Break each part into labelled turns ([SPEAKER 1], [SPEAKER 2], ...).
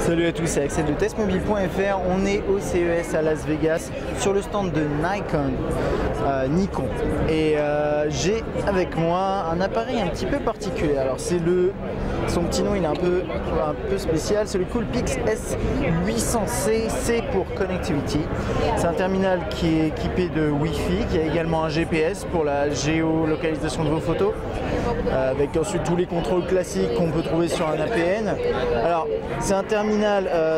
[SPEAKER 1] Salut à tous, c'est Axel de testmobile.fr. On est au CES à Las Vegas sur le stand de Nikon. Et j'ai avec moi un appareil un petit peu particulier. Alors c'est son petit nom, il est un peu spécial. C'est le Coolpix S800C. C pour Connectivity. C'est un terminal qui est équipé de Wi-Fi, qui a également un GPS pour la géolocalisation de vos photos, avec ensuite tous les contrôles classiques qu'on peut trouver sur un APN. Alors c'est un terminal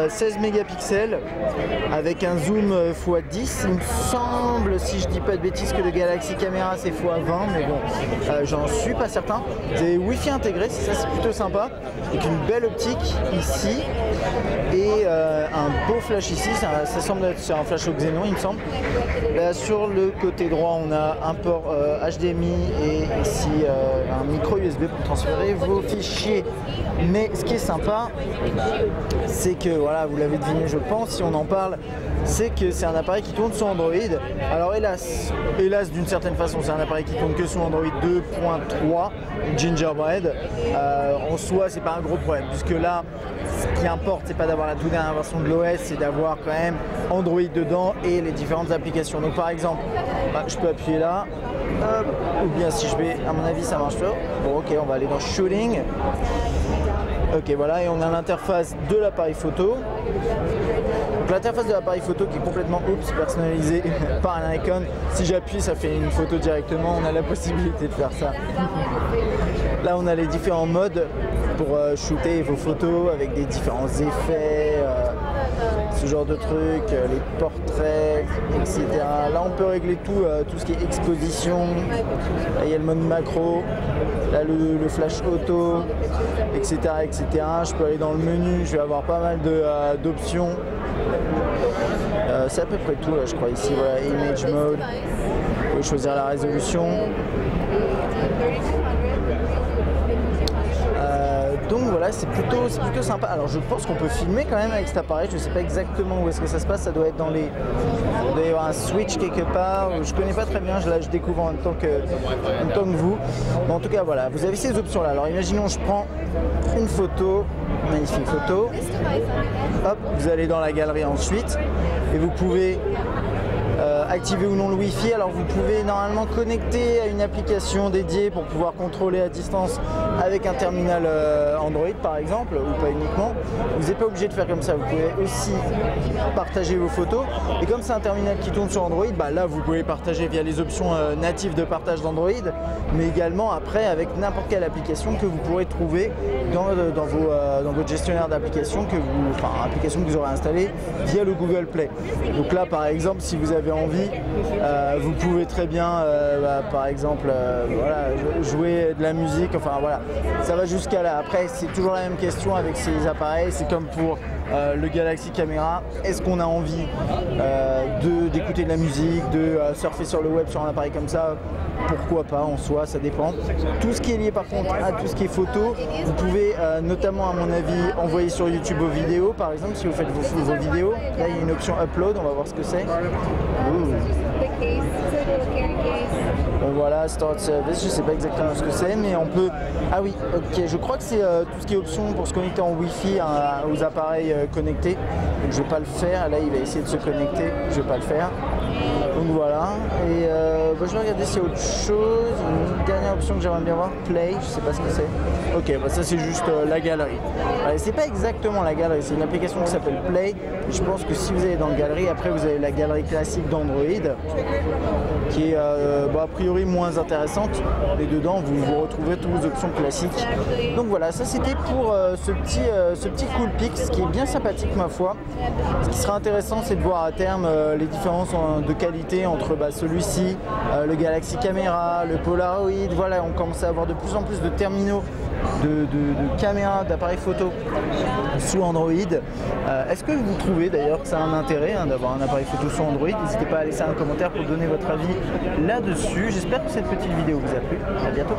[SPEAKER 1] 16 mégapixels avec un zoom x10. Il me semble, si je dis pas de bêtises, que le Galaxy Camera c'est x20, mais bon, j'en suis pas certain. Des Wi-Fi intégrés, ça c'est plutôt sympa, avec une belle optique ici et un beau flash ici. Ça semble être un flash au xénon, il me semble. Là sur le côté droit, on a un port HDMI et ici un micro USB pour transférer vos fichiers. Mais ce qui est sympa, c'est que, voilà, vous l'avez deviné je pense, si on en parle, c'est que c'est un appareil qui tourne sur Android. Alors hélas d'une certaine façon, c'est un appareil qui tourne que sur Android 2.3 Gingerbread. En soi, c'est pas un gros problème, puisque là, ce qui importe, c'est pas d'avoir la toute dernière version de l'OS, c'est d'avoir quand même Android dedans et les différentes applications. Donc par exemple, je peux appuyer là, ou bien si je vais, à mon avis, ça marche pas. Bon, ok, on va aller dans Shooting. Ok, voilà, et on a l'interface de l'appareil photo. Donc l'interface de l'appareil photo qui est complètement personnalisée par un icône. Si j'appuie, ça fait une photo directement. On a la possibilité de faire ça. Là, on a les différents modes pour shooter vos photos avec des différents effets, ce genre de trucs, les portraits, etc. Là, on peut régler tout ce qui est exposition. Là, il y a le mode macro. Là, le flash auto, etc., etc. Je peux aller dans le menu, je vais avoir pas mal d'options. C'est à peu près tout, là, je crois. Ici, voilà, Image Mode. Vous pouvez choisir la résolution. Donc voilà, c'est plutôt sympa. Alors je pense qu'on peut filmer quand même avec cet appareil. Je ne sais pas exactement où est-ce que ça se passe. Ça doit être dans les... Il doit y avoir un switch quelque part. Je connais pas très bien. Je découvre en même temps que vous. Mais en tout cas, voilà. Vous avez ces options-là. Alors imaginons, je prends une photo. Magnifique photo. Hop, vous allez dans la galerie ensuite. Et vous pouvez... activer ou non le Wi-Fi. Alors vous pouvez normalement connecter à une application dédiée pour pouvoir contrôler à distance avec un terminal Android par exemple, ou pas uniquement. Vous n'êtes pas obligé de faire comme ça, vous pouvez aussi partager vos photos. Et comme c'est un terminal qui tourne sur Android, là vous pouvez partager via les options natives de partage d'Android, mais également après avec n'importe quelle application que vous pourrez trouver dans votre gestionnaire d'applications, application que vous aurez installée via le Google Play. Donc là par exemple, si vous avez envie, vous pouvez très bien par exemple voilà, jouer de la musique, enfin voilà, ça va jusqu'à là. Après c'est toujours la même question avec ces appareils, c'est comme pour le Galaxy Camera. Est-ce qu'on a envie d'écouter de la musique, de surfer sur le web sur un appareil comme ça? Pourquoi pas, en soi, ça dépend. Tout ce qui est lié par contre à tout ce qui est photo, vous pouvez notamment à mon avis envoyer sur YouTube vos vidéos, par exemple si vous faites vos vidéos. Là il y a une option upload, on va voir ce que c'est. Bon voilà, Start Service, je sais pas exactement ce que c'est, mais on peut... Ah oui, ok, je crois que c'est tout ce qui est option pour se connecter en Wi-Fi aux appareils connectés. Donc je vais pas le faire, là il va essayer de se connecter, je vais pas le faire. Donc voilà, et je vais regarder s'il y a autre chose. Une dernière option que j'aimerais bien voir, Play, je sais pas ce que c'est. Ok, ça c'est juste la galerie. C'est pas exactement la galerie, c'est une application qui s'appelle Play. Je pense que si vous allez dans la galerie, après vous avez la galerie classique d'Android, qui est a priori moins intéressante. Et dedans vous retrouverez toutes vos options classiques. Donc voilà, ça c'était pour ce petit Coolpix qui est bien sympathique ma foi. Ce qui sera intéressant, c'est de voir à terme les différences de qualité entre celui-ci, le Galaxy Camera, le Polaroid. Voilà, on commence à avoir de plus en plus de terminaux de caméras, d'appareils photo sous Android. Est-ce que vous trouvez d'ailleurs que ça a un intérêt d'avoir un appareil photo sous Android? N'hésitez pas à laisser un commentaire pour donner votre avis là-dessus. J'espère que cette petite vidéo vous a plu. À bientôt.